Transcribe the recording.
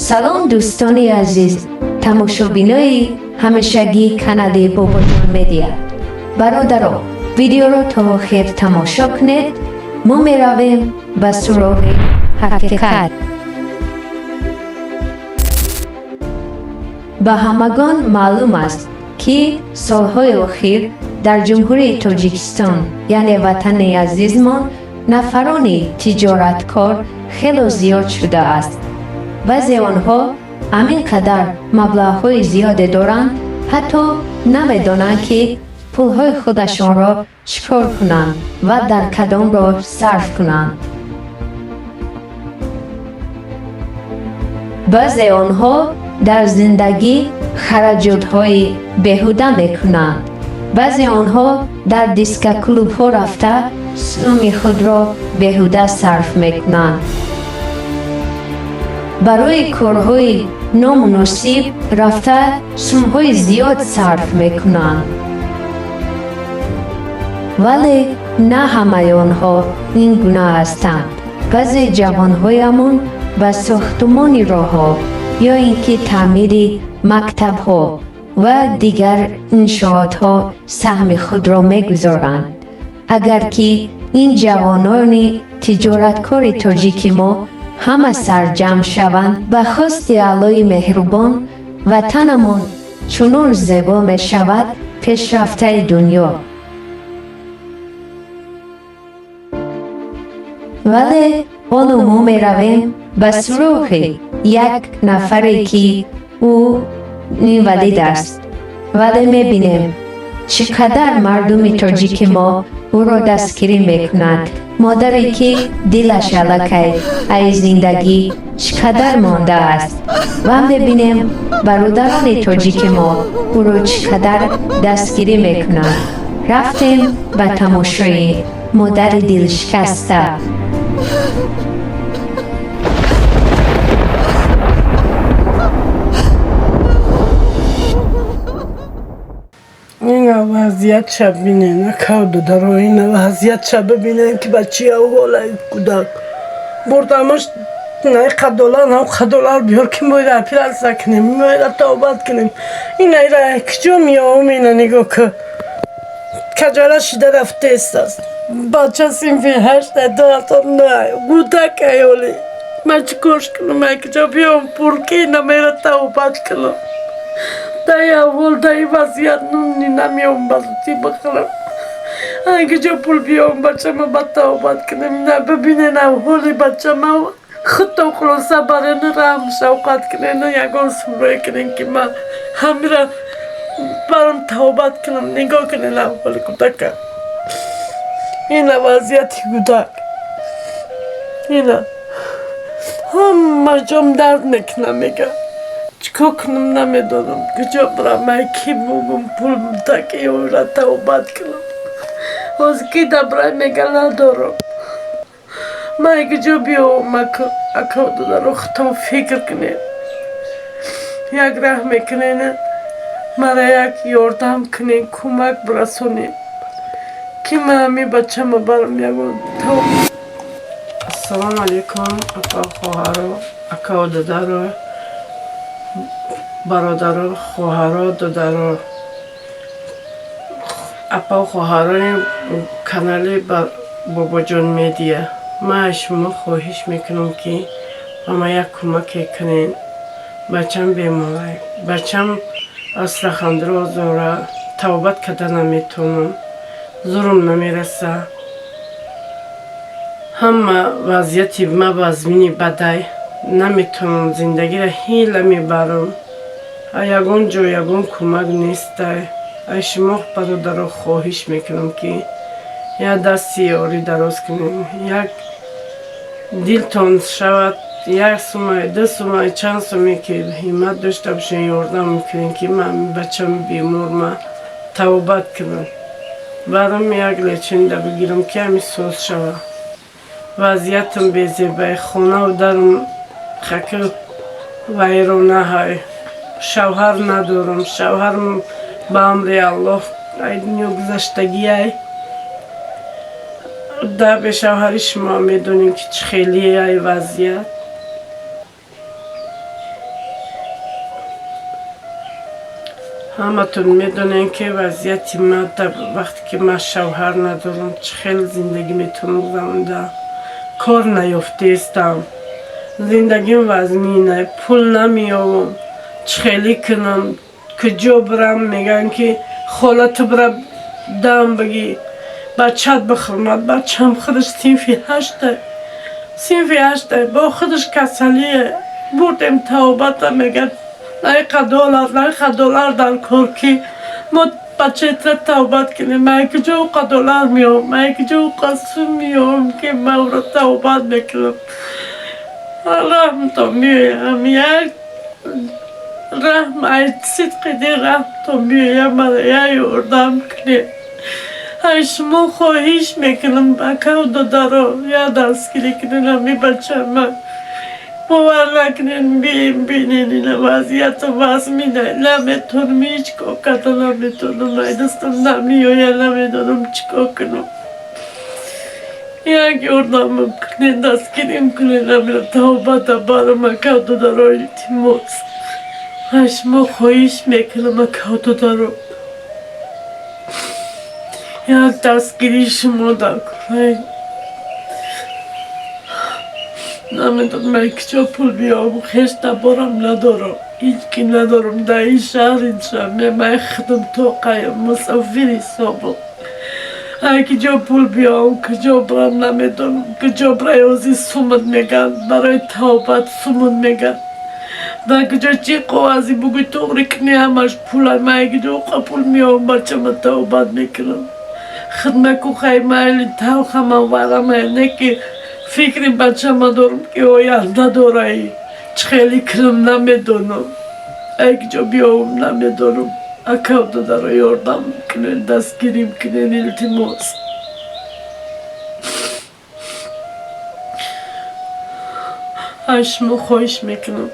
سلام دوستانی عزیز، تماشابینای همیشگی کانال بابا جان مدیا. برادران، ویدیو رو تا آخر تماشا کنید. ما می رویم به سراغ حقیقت. به همگان معلوم است که سالهای اخیر در جمهوری تاجیکستان یعنی وطن عزیزمان نفران تجارتکار خیلی زیاد شده است. بعضی آنها همینقدر مبلغ‌های زیاد دارند حتی نمی‌دانند که پول‌های خودشان را چکار کنند و در کدام راه صرف کنند. بعضی آنها در زندگی خرجات‌های بیهوده می‌کنند. بعضی آنها در دیسک کلوب‌ها رفته سوم خود را بیهوده صرف می‌کنند. برای کارهای نامناسب رفته سوم‌های زیاد صرف می‌کنند. ولی نه همه آنها این گونه هستند. بعضی جوان‌هایمان به ساختمان راه‌ها یا اینکه تعمیر مکتب‌ها و دیگر انشاءات‌ها سهم خود را می‌گذارند. اگر که این جوانان تجارتکار تاجیک ما همه سرجم شوند به خواست الهی مهربان وطنمان چنان زیبا می شود پیشرفته دنیا. ولی حالا ما می رویم به سراغ یک نفری که او نیولید است. ولی می بینیم چقدر مردم تاجیک ما او را دستگیری میکنند. مادری که دلش الکی ای زندگی چقدر مانده است و میبینیم برادران تاجیک ما او را چقدر دستگیری میکنند. رفتیم به تماشای مادر دلشکسته. این وضعیت شب بینه نکود در این وضعیت شب بینه که بچه او حاله کودک بردمش نه $1 نه $1 بیار که باید اپیل سکنیم باید توبت کنیم. این ایره کجا میام اینه نگاه که کجاله شده رفته است. بچه سیم فی 8 تا نه کودک ایالی من چکارش کنم من کجا بیام پول که نمیره توبت کنم. دای اول دای وضعیت نونی نمیام بازوتی بخورم. اگه جا پول بیام بچه ما با توبت کنم نه ببینه نه حالی بچه ما خود تو خلاصه برای نرم شوقت کنه نه یکان سمروی کنین که من همه را برام توبت کنم نگاه کنه نه حالی کودک. این وضعیتی کودک اینه همه جام درد میکنه میگه چکا کنم نمیدونم کجا برم من کی بگم پول تکی او را توبت کنم از کی دبرای میگه ندارم من کجا بیام اکا دارم خودم فکر کنه یک راه میکنه مرا یک یاردم کنه کمک برسونه که من همی بچه ما برم یکون توبت. السلام علیکم اکا خواهرو اکا دادارو برادر خواهر دادر اپا خواهرای کانال بابا جان مدیا. ما شما خواهش میکنم که ما یک کمک کنین. بچم بیماره بچم اصلا خندرو زوره توبت کردن نمیتونم زورم نمیرسه. همه وضعیتی ما بازمینی بدای نمیتونم زندگی را هیله میبرم. یگان جا یگان کمک نیست. شما برادر خواهش میکنم که یک دستی یاری دراز کنیم. یک دلتان شود یک سومه 2 سومه چند سومه که همت داشته باشین یاردم میکنین که من بچم بیمار من توبت کنم برام یک لیچین ده بگیرم که همی سوز شود. وضعیتم بیزیبه خونه و درم خکل ویرونه های شوهر ندارم. شوهرم به امر الله ای دنیا گذشتگی ای ده به شوهر شما میدونیم که چه خیلی ای وضعیت همتون میدونین که وضعیت من وقتی که من شوهر ندارم چه خیلی زندگی میتونم زنده کار نیفتیستم زندگیم وزمینه پول نمیارم چه خیلی کنم کجا برم میگن که خالت برا دم بگی بچت بخورمد بچم خودش صنفی هشته با خودش کسلیه بردیم توبت میگن نه $1 در کار که ما بچه تر توبت کنیم من کجا $1 میام من کجا قسم میام که من رو توبت میکنم رحم تو میویم یک رحم ای صدق دی رحم تو میویم من یردم کنیم ای شما خواهیش میکنم بکو دارو یا دستگیری کنین همی بچه من باور نکنین بینین این وضعیت وزمینه نمیتونم هیچ کار نمیتونم دستم نمیویه نمیدونم چیکار کنم یک یردم کنین دستگیریم کنین همی توبت برام بکو دارو التماس ای شما خواهیش میکنم بکو دارو یک دستگیری شما در کنید نمیدونم من کجا پول بیام خیش نبارم ندارم هیچکی ندارم در این شهر اینجا من خودم تو قایم مسافری سابق کجا پول بیام کجا برم نمیدونم کجا برای اوزی سومت میگن برای توبت سومت میگن در کجا چی قوازی بگوی توقری کنی همش پول من کجا پول میام بچه من توبت میکنم خدمت کو خیمه تلخ من ورم نه که فکر بچه ما دارم که آینده داره چه خیلی کنم نمیدونم اگه جا بیام نمیدونم اکاو داره یردم کنن دستگیریم کنن التماس اشمو خوش میکنم